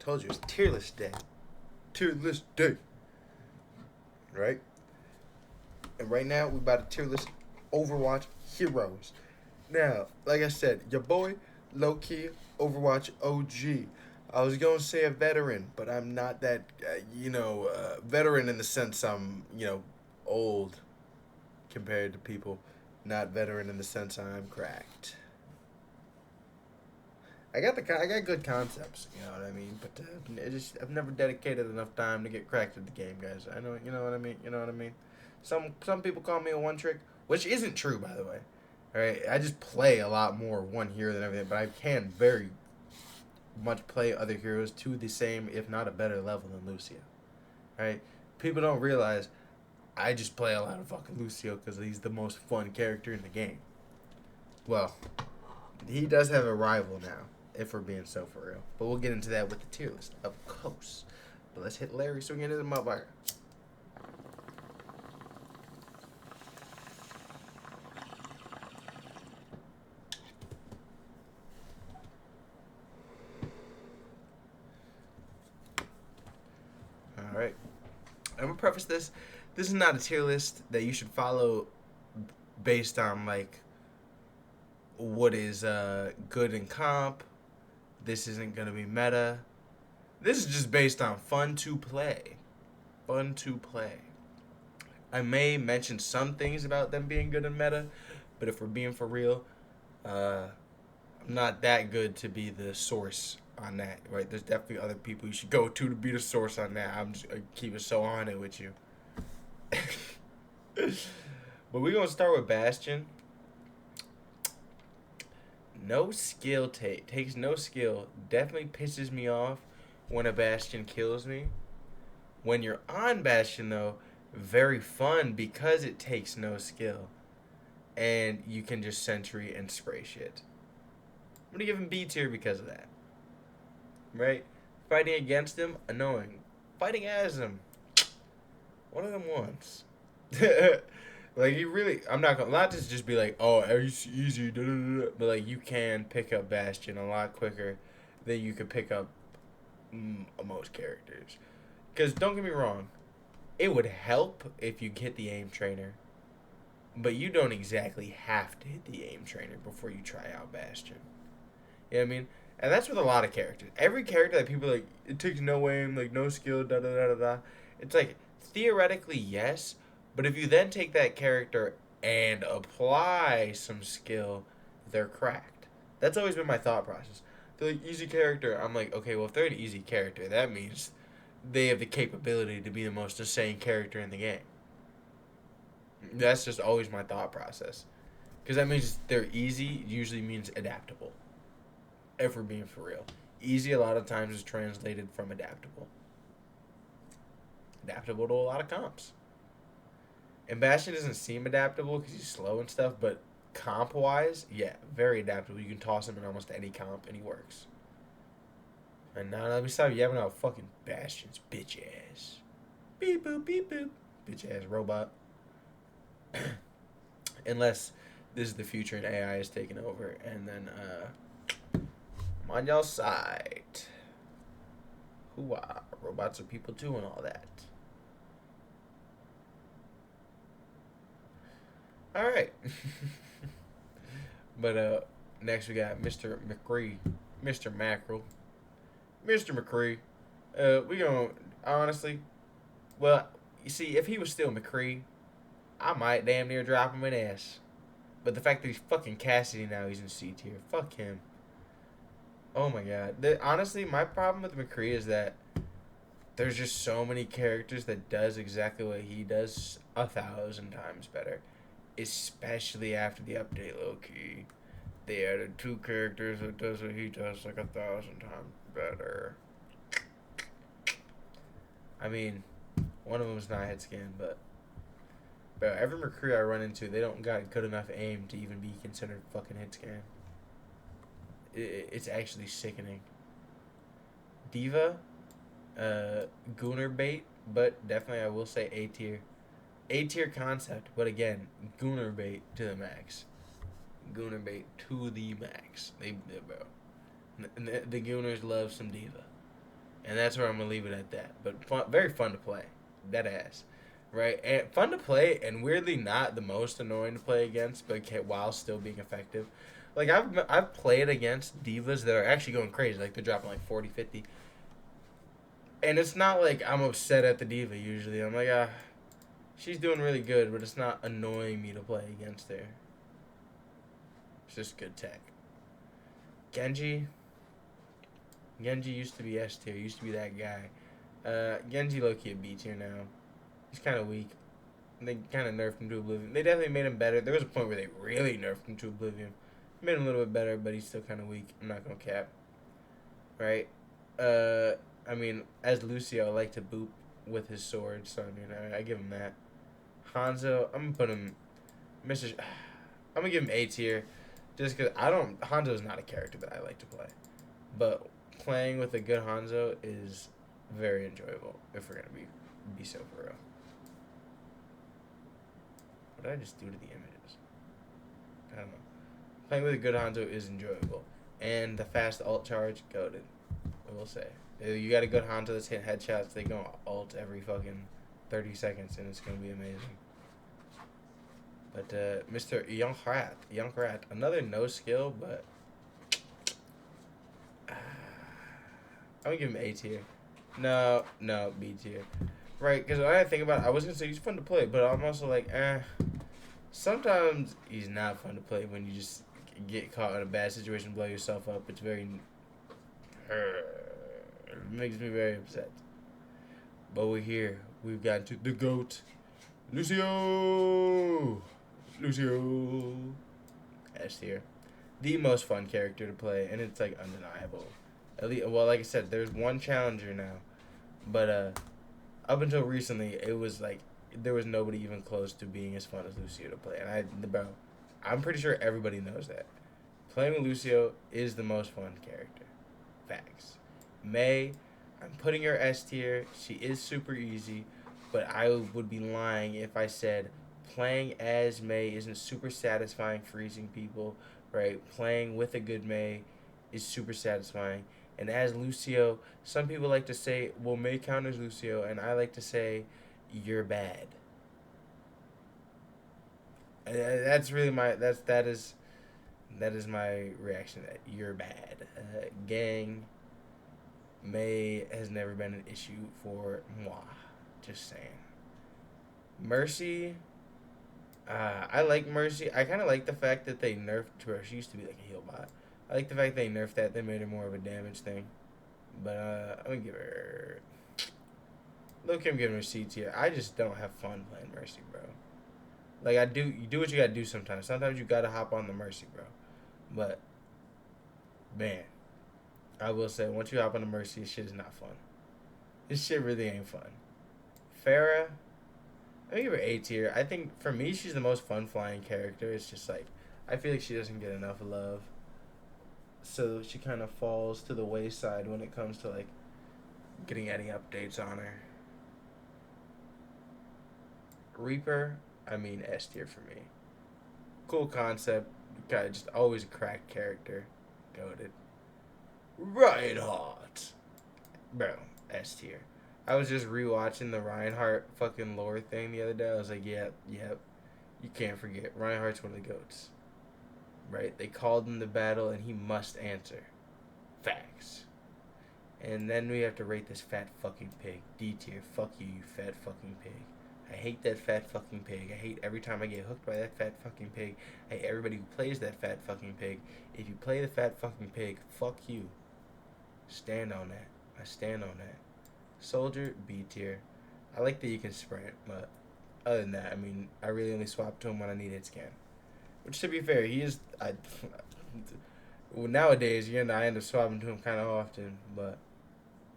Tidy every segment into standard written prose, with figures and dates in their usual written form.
Told you it's tier list day. Tier list day. Right? And right now we about to tier list Overwatch heroes. Now, like I said, your boy, low key Overwatch OG. I was gonna say a veteran, but I'm not that, veteran in the sense I'm, old compared to people. Not veteran in the sense I'm cracked. I got good concepts, you know what I mean. But I've never dedicated enough time to get cracked at the game, guys. I know, you know what I mean. You know what I mean. Some people call me a one trick, which isn't true, by the way. All right, I just play a lot more one hero than everything, but I can very much play other heroes to the same, if not a better level than Lucio. All right, people don't realize I just play a lot of fucking Lucio because he's the most fun character in the game. Well, he does have a rival now, if we're being so for real. But we'll get into that with the tier list, of course. But let's hit Larry so we can get into the motherfucker. Alright. I'm gonna preface this. This is not a tier list that you should follow based on, like, what is good in comp. This isn't gonna be meta. This is just based on fun to play. Fun to play. I may mention some things about them being good in meta, but if we're being for real, I'm not that good to be the source on that, right? There's definitely other people you should go to be the source on that. I'm just keeping so on it with you. But we're gonna start with Bastion. No skill takes no skill. Definitely pisses me off when a Bastion kills me. When you're on Bastion though, very fun because it takes no skill. And you can just sentry and spray shit. I'm gonna give him B tier because of that. Right? Fighting against him, annoying. Fighting as him, one of them ones. Like, you really, I'm not to just be like, oh, it's easy, da, da, da, da. But like, you can pick up Bastion a lot quicker than you could pick up most characters. Because don't get me wrong, it would help if you hit the aim trainer, but you don't exactly have to hit the aim trainer before you try out Bastion. You know what I mean? And that's with a lot of characters. Every character that people like, it takes no aim, like no skill, da da da da da. It's like, theoretically, yes, but if you then take that character and apply some skill, they're cracked. That's always been my thought process. They're like, easy character. I'm like, okay, well, if they're an easy character, that means they have the capability to be the most insane character in the game. That's just always my thought process. Because that means they're easy, usually means adaptable. If we're being for real. Easy a lot of times is translated from adaptable. Adaptable to a lot of comps. And Bastion doesn't seem adaptable because he's slow and stuff, but comp-wise, yeah, very adaptable. You can toss him in almost any comp and he works. And now let me stop yapping out fucking Bastion's bitch ass. Beep boop, beep boop. Bitch ass robot. Unless this is the future and AI is taking over, and then I'm on y'all side. Hoo-ah. Robots are people too and all that. Alright. But next we got Mr. McCree. Mr. Mackerel. Mr. McCree. We gonna honestly, well, you see, if he was still McCree, I might damn near drop him an S. But the fact that he's fucking Cassidy now, he's in C tier. Fuck him. Oh my god. Honestly, my problem with McCree is that there's just so many characters that does exactly what he does 1,000 times better. Especially after the update, low-key. They added 2 characters that does what he does like 1,000 times better. I mean, one of them's not hit scan, but every McCree I run into, they don't got good enough aim to even be considered fucking hit scan. It's actually sickening. Diva, Gooner bait, but definitely I will say A tier. A tier concept, but again, Gooner bait to the max. Gooner bait to the max. The Gooners love some Diva. And that's where I'm gonna leave it at that. But fun, very fun to play, that ass, right? And fun to play, and weirdly not the most annoying to play against, but while still being effective. Like I've played against divas that are actually going crazy, like they're dropping like 40, 50. And it's not like I'm upset at the diva. Usually, I'm like, she's doing really good, but it's not annoying me to play against her. It's just good tech. Genji, Genji used to be S tier. Used to be that guy. Genji low key a B tier now. He's kind of weak. They kind of nerfed him to oblivion. They definitely made him better. There was a point where they really nerfed him to oblivion. Made him a little bit better, but he's still kind of weak. I'm not gonna cap. Right? I mean, as Lucio, I like to boop with his sword, so I mean, I give him that. Hanzo, I'm gonna put him, Mr. I'm gonna give him A tier, just because I don't. Hanzo's not a character that I like to play, but playing with a good Hanzo is very enjoyable. If we're gonna be so for real. What did I just do to the images? I don't know. Playing with a good Hanzo is enjoyable, and the fast ult charge, goaded. I will say, you got a good Hanzo that's hit headshots. They go ult every fucking 30 seconds, and it's gonna be amazing. But Mr. Young another no skill, but I'm gonna give him A tier. No, B tier. Right, because when I think about it, I was gonna say he's fun to play, but I'm also like, sometimes he's not fun to play when you just get caught in a bad situation, blow yourself up. It's very, it makes me very upset. But we're here. We've got to the GOAT, Lucio. S tier. The most fun character to play, and it's like undeniable. At least, well, like I said, there's one challenger now, but up until recently, it was like there was nobody even close to being as fun as Lucio to play. And I'm pretty sure everybody knows that. Playing with Lucio is the most fun character. Facts. May, I'm putting her S tier. She is super easy, but I would be lying if I said playing as May isn't super satisfying freezing people, right? Playing with a good May is super satisfying. And as Lucio, some people like to say, well, May counters Lucio, and I like to say, you're bad. And that's really that is my reaction to that. You're bad. Gang, May has never been an issue for moi. Just saying. Mercy, I like Mercy. I kind of like the fact that they nerfed her. She used to be like a heal bot. I like the fact they nerfed that. They made her more of a damage thing. But I'm gonna give her. Look, I'm giving her C tier. I just don't have fun playing Mercy, bro. Like I do, you do what you gotta do sometimes. Sometimes you gotta hop on the Mercy, bro. But man, I will say once you hop on the Mercy, this shit is not fun. This shit really ain't fun. Farah, I give her A tier. I think for me, she's the most fun flying character. It's just like I feel like she doesn't get enough love, so she kind of falls to the wayside when it comes to like getting any updates on her. Reaper, I mean S tier for me. Cool concept, kind of just always a cracked character. Goated. Reinhardt, bro, S tier. I was just rewatching the Reinhardt fucking lore thing the other day. I was like, yep. You can't forget. Reinhardt's one of the goats. Right? They called him to battle and he must answer. Facts. And then we have to rate this fat fucking pig. D tier. Fuck you, you fat fucking pig. I hate that fat fucking pig. I hate every time I get hooked by that fat fucking pig. I hate everybody who plays that fat fucking pig. If you play the fat fucking pig, fuck you. Stand on that. I stand on that. Soldier, B tier. I like that you can sprint, but other than that, I mean, I really only swap to him when I need hit scan. Which, to be fair, he is. Nowadays, I end up swapping to him kind of often, but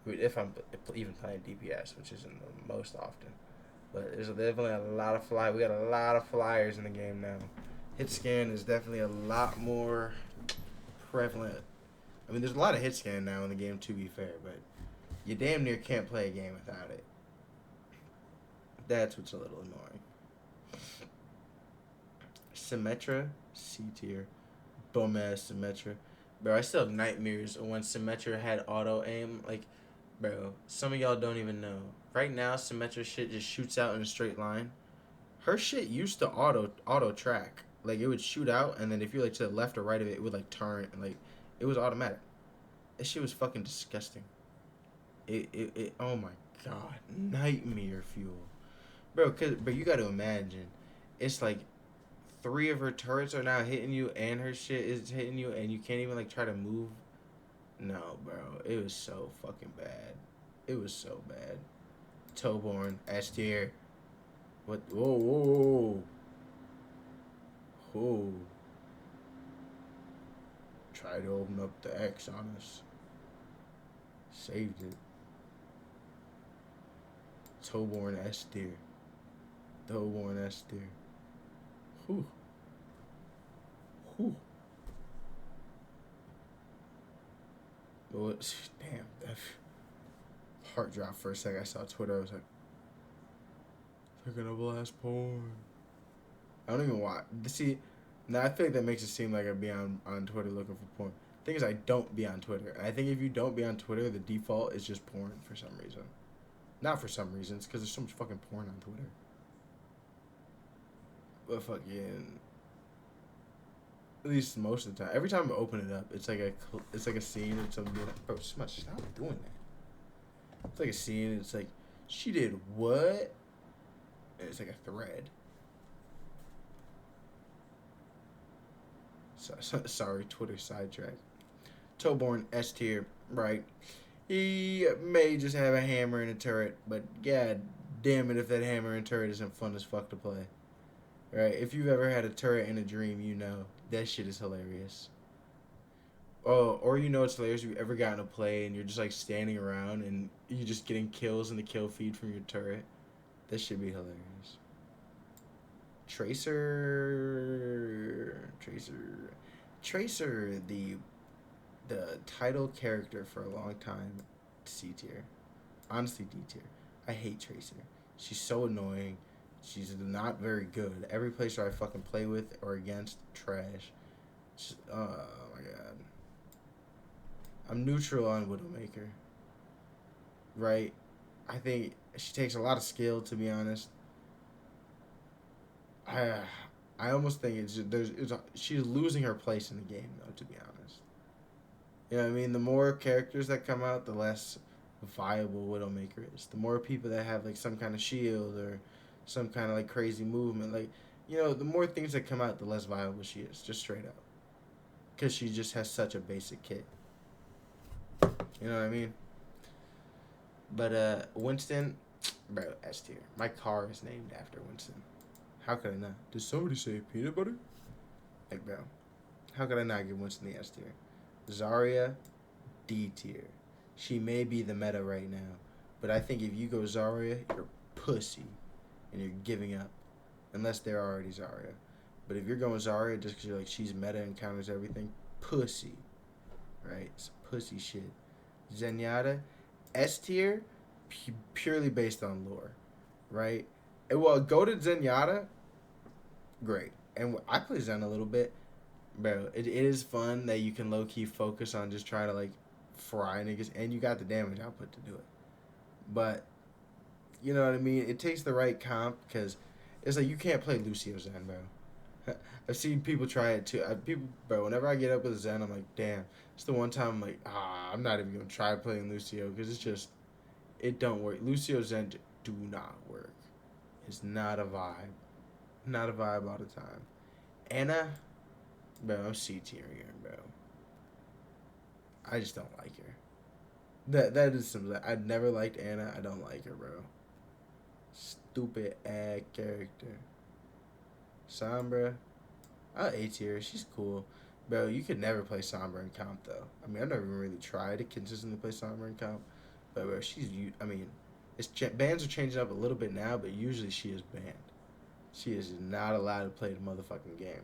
if I'm even playing DPS, which isn't the most often. But there's definitely a lot of fly. We got a lot of flyers in the game now. Hit scan is definitely a lot more prevalent. I mean, there's a lot of hit scan now in the game, to be fair, but you damn near can't play a game without it. That's what's a little annoying. Symmetra, C tier. Bum ass Symmetra. Bro, I still have nightmares of when Symmetra had auto aim. Like, Bro, some of y'all don't even know. Right now, Symmetra shit just shoots out in a straight line. Her shit used to auto track. Like it would shoot out, and then if you're like to the left or right of it, it would like turn and like it was automatic. That shit was fucking disgusting. It oh my god, nightmare fuel, bro. But you got to imagine, it's like three of her turrets are now hitting you, and her shit is hitting you, and you can't even like try to move. No, bro, it was so fucking bad. It was so bad. Toeborn, S tier. What? Whoa, whoa, whoa, whoa. Try to open up the X on us. Saved it. Toeborn S tier. Toeborn S tier. Whew. Whew. Well, damn. That heart dropped for a second. I saw Twitter. I was like, they're gonna blast porn. I don't even watch. See, now I feel like that makes it seem like I be on Twitter looking for porn. Thing is, I don't be on Twitter. And I think if you don't be on Twitter, the default is just porn for some reason. Not for some reasons, because there's so much fucking porn on Twitter. But fucking, at least most of the time, every time I open it up, it's like a scene of somebody being like, bro, Smush, stop doing that. It's like a scene. It's like, she did what? And it's like a thread. Sorry, Twitter sidetrack. Toeborn S tier, right? He may just have a hammer and a turret, but god damn it if that hammer and turret isn't fun as fuck to play. Right? If you've ever had a turret in a dream, you know that shit is hilarious. Oh, or you know it's hilarious if you've ever gotten to play and you're just like standing around and you just getting kills in the kill feed from your turret. That should be hilarious. Tracer, the title character for a long time, C tier. Honestly, D tier. I hate Tracer. She's so annoying. She's not very good. Every placer I fucking play with or against, trash. Oh my god. I'm neutral on Widowmaker. Right? I think she takes a lot of skill, to be honest. I I almost think she's losing her place in the game, though, to be honest. You know what I mean? The more characters that come out, the less viable Widowmaker is. The more people that have like some kind of shield or some kind of like crazy movement, like the more things that come out, the less viable she is, just straight up. Because she just has such a basic kit. You know what I mean? But Winston, bro, S tier. My car is named after Winston. How could I not? Did somebody say peanut butter? Like, bro, how could I not give Winston the S tier? Zarya, D tier. She may be the meta right now, but I think if you go Zarya, you're pussy, and you're giving up, unless they're already Zarya. But if you're going Zarya just because you're like she's meta and counters everything, pussy, right? It's pussy shit. Zenyatta, S tier, purely based on lore, right? And well, go to Zenyatta, great. And I play Zen a little bit, bro. It is fun that you can low key focus on just trying to like fry niggas, and you got the damage output to do it. But you know what I mean? It takes the right comp because it's like you can't play Lucio Zen, bro. I've seen people try it too. Bro, whenever I get up with Zen, I'm like, damn. It's the one time I'm like, I'm not even gonna try playing Lucio because it don't work. Lucio Zen do not work. It's not a vibe. Not a vibe all the time. Anna, bro, I'm C tier here, bro. I just don't like her. That is something. I've never liked Anna. I don't like her, bro. Stupid ass character. Sombra, I'll A tier. She's cool. Bro, you could never play Sombra in comp, though. I mean, I've never even really tried to consistently play Sombra in comp. But, bro, I mean, bans are changing up a little bit now, but usually she is banned. She is not allowed to play the motherfucking game.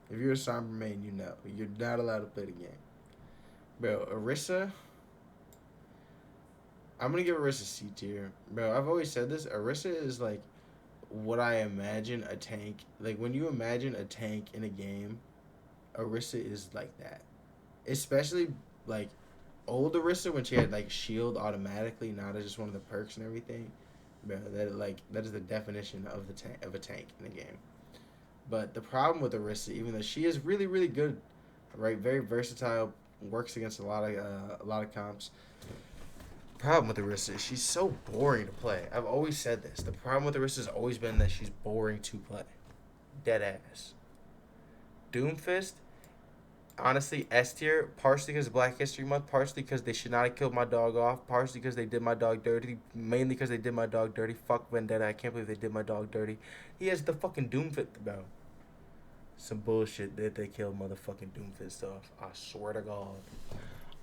If you're a Sombra main, you know. You're not allowed to play the game. Bro, Orisa, I'm going to give Orisa C tier. Bro, I've always said this. Orisa is, like, what I imagine a tank. Like, when you imagine a tank in a game, Orisa is like that. Especially, like, old Orisa when she had like shield automatically, not as just one of the perks and everything. Bro, that is the definition of the tank of a tank in the game. But the problem with Orisa, even though she is really really good, right, very versatile, works against a lot of comps. Problem with Orisa is she's so boring to play. I've always said this. The problem with Orisa has always been that she's boring to play. Dead ass. Doomfist, honestly, S tier, partially because of Black History Month, partially because they should not have killed my dog off, partially because they did my dog dirty, mainly because they did my dog dirty. Fuck Vendetta, I can't believe they did my dog dirty. He has the fucking Doomfist, bro. Some bullshit that they killed motherfucking Doomfist off. I swear to God.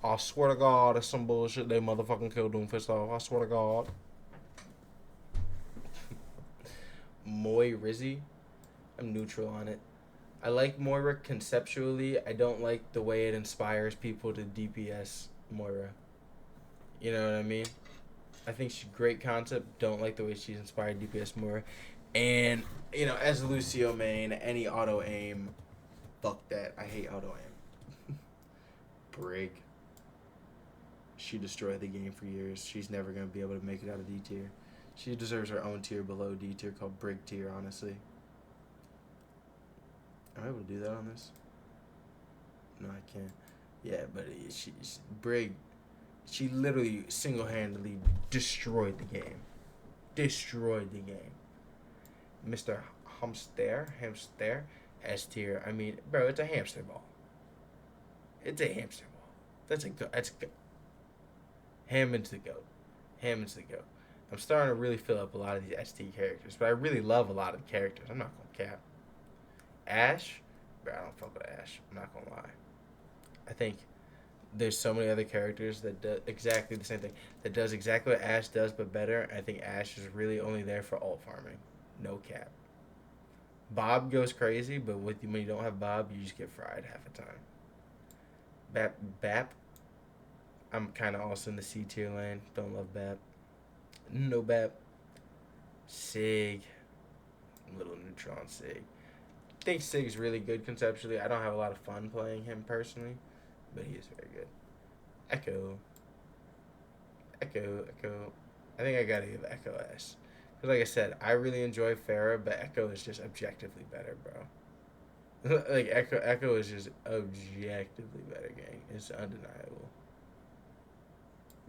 I swear to God, that's some bullshit they motherfucking killed Doomfist off. I swear to God. Moy Rizzy, I'm neutral on it. I like Moira conceptually. I don't like the way it inspires people to DPS Moira. You know what I mean? I think she's great concept. Don't like the way she's inspired DPS Moira. And, you know, as a Lucio main, any auto aim, fuck that. I hate auto aim. Brig. She destroyed the game for years. She's never going to be able to make it out of D tier. She deserves her own tier below D tier called Brig tier, honestly. Am I able to do that on this? No, I can't. Yeah, but Brig, she literally single-handedly destroyed the game. Destroyed the game. Mr. Hamster, S tier. I mean, bro, it's a hamster ball. It's a hamster ball. That's a go. That's go. Hammond's the goat. Hammond's the goat. I'm starting to really fill up a lot of these ST characters, but I really love a lot of the characters. I'm not gonna cap. Ash, bro, I don't fuck with Ash. I'm not gonna lie. I think there's so many other characters that do exactly the same thing. That does exactly what Ash does, but better. I think Ash is really only there for ult farming. No cap. Bob goes crazy, but when you don't have Bob, you just get fried half the time. Bap. I'm kind of also in the C tier lane. Don't love Bap. No Bap. Sig. I'm a little neutral on Sig. I think Sig's really good conceptually. I don't have a lot of fun playing him personally, but he is very good. Echo. I think I gotta give Echo S. Because like I said, I really enjoy Pharah, but Echo is just objectively better, bro. Like, Echo is just objectively better, gang. It's undeniable.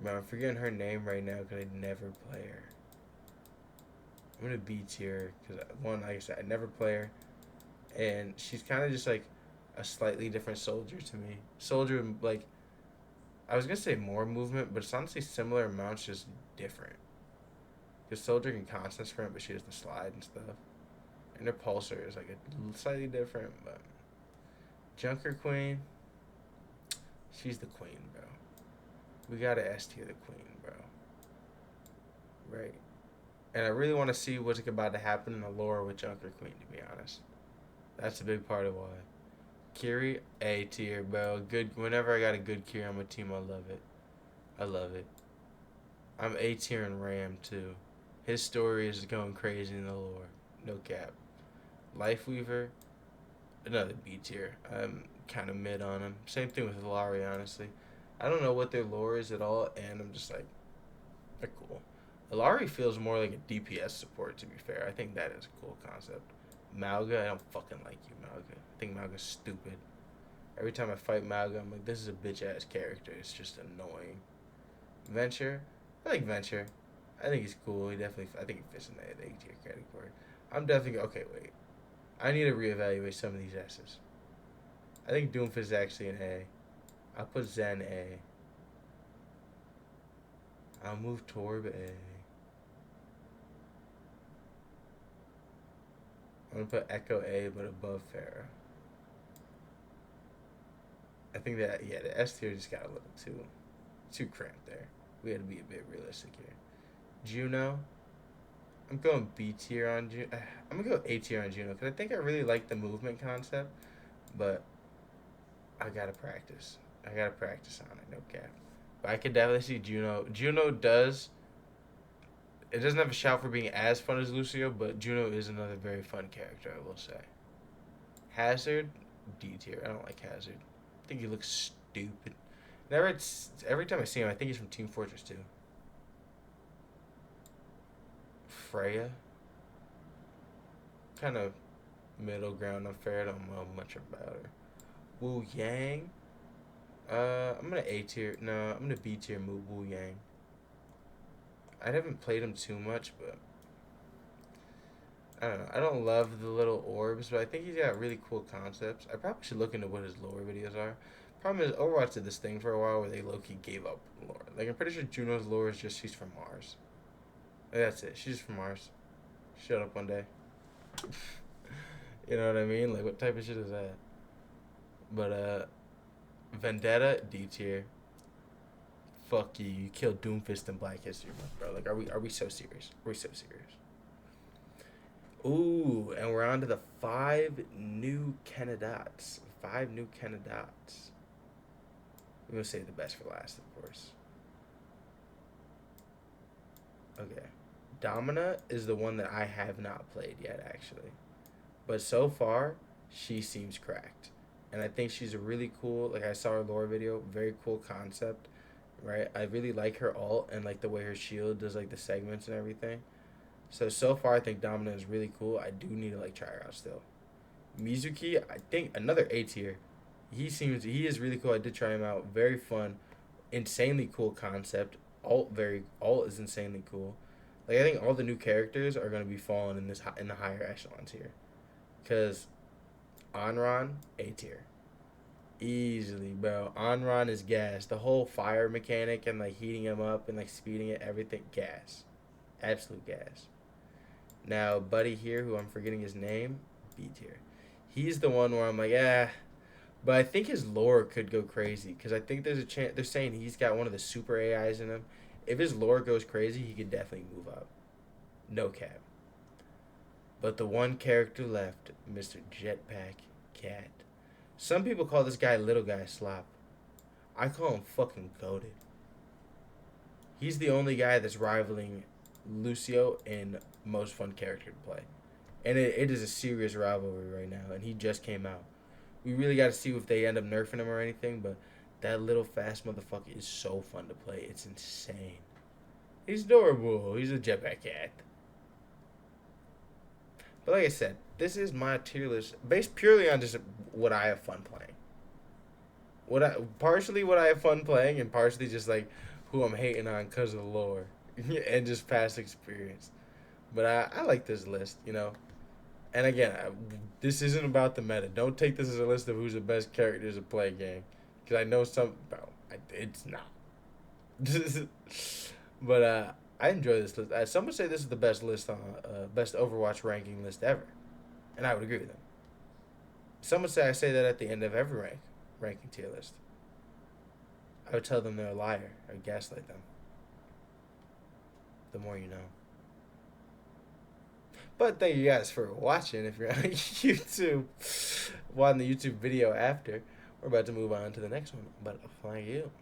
Bro, I'm forgetting her name right now because I never play her. I'm gonna B tier because, one, like I said, I never play her. And she's kind of just like a slightly different soldier to me. Soldier, like, I was gonna say more movement, but it's honestly similar amounts, just different. Because Soldier can constant sprint, but she has the slide and stuff. And her pulsar is like a slightly different, but Junker Queen, she's the queen, bro. We gotta S tier the queen, bro. Right. And I really want to see what's about to happen in the lore with Junker Queen, to be honest. That's a big part of why. Kiri, A tier, bro. Good. Whenever I got a good Kiri on my team, I love it. I love it. I'm A tier in Ram too. His story is going crazy in the lore. No cap. Lifeweaver, another B tier. I'm kind of mid on him. Same thing with Lari, honestly. I don't know what their lore is at all, and I'm just like, they're cool. Ilari feels more like a DPS support, to be fair. I think that is a cool concept. Malga, I don't fucking like you, Malga. I think Malga's stupid. Every time I fight Malga, I'm like, this is a bitch-ass character. It's just annoying. Venture, I like Venture. I think he's cool. I think he fits in that A tier category. I'm definitely, okay, wait. I need to reevaluate some of these S's. I think Doomfist is actually an A. I'll put Zen A. I'll move Torb A. I'm gonna put Echo A, but above Pharah. I think that, yeah, the S tier just got a little too cramped there. We had to be a bit realistic here. Juno, I'm going B tier on Juno. I'm gonna go A tier on Juno because I think I really like the movement concept, but I gotta practice. I gotta practice on it, no cap. But I can definitely see Juno. Juno does. It doesn't have a shout for being as fun as Lucio, but Juno is another very fun character, I will say. Hazard, D tier. I don't like Hazard. I think he looks stupid. Every time I see him, I think he's from Team Fortress 2. Freya, kind of middle ground unfair. I don't know much about her. Wu Yang. I'm gonna A tier. No, I'm gonna B tier. Move Wu Yang. I haven't played him too much, but I don't know. I don't love the little orbs, but I think he's got really cool concepts. I probably should look into what his lore videos are. Problem is, Overwatch did this thing for a while where they low key gave up lore. Like, I'm pretty sure Juno's lore is just she's from Mars. Like, that's it. She's from Mars. Shut up one day. You know what I mean? Like, what type of shit is that? But, Vendetta, D tier. Fuck you. You killed Doomfist in Black History Month, bro. Like, are we so serious? Are we so serious? Ooh, and we're on to the five new candidates. Five new candidates. We're gonna save the best for last, of course. Okay. Domina is the one that I have not played yet, actually. But so far, she seems cracked. And I think she's a really cool, like I saw her lore video, very cool concept, right? I really like her ult and like the way her shield does like the segments and everything. So far I think Domina is really cool. I do need to like try her out still. Mizuki, I think another A tier. He is really cool. I did try him out. Very fun, insanely cool concept. Alt is insanely cool. Like I think all the new characters are gonna be falling in in the higher echelons here, cause Onron A tier, easily, bro. Onron is gas. The whole fire mechanic and like heating him up and like speeding it, everything gas, absolute gas. Now Buddy here, who I'm forgetting his name, B tier. He's the one where I'm like, ah. But I think his lore could go crazy because I think there's a chance. They're saying he's got one of the super AIs in him. If his lore goes crazy, he could definitely move up. No cap. But the one character left, Mr. Jetpack Cat. Some people call this guy Little Guy Slop. I call him fucking goated. He's the only guy that's rivaling Lucio in most fun character to play. And it is a serious rivalry right now, and he just came out. We really got to see if they end up nerfing him or anything, but that little fast motherfucker is so fun to play. It's insane. He's adorable. He's a jetpack cat. But like I said, this is my tier list based purely on just what I have fun playing. Partially what I have fun playing, and partially just like who I'm hating on because of the lore and just past experience. But I like this list, you know. And again, this isn't about the meta. Don't take this as a list of who's the best characters to play a game, because I know some. Well, it's not. But I enjoy this list. Some would say this is the best list on best Overwatch ranking list ever, and I would agree with them. Some would say I say that at the end of every ranking tier list. I would tell them they're a liar. I would gaslight them. The more you know. But thank you guys for watching. If you're on YouTube, watching the YouTube video after, we're about to move on to the next one. But thank you.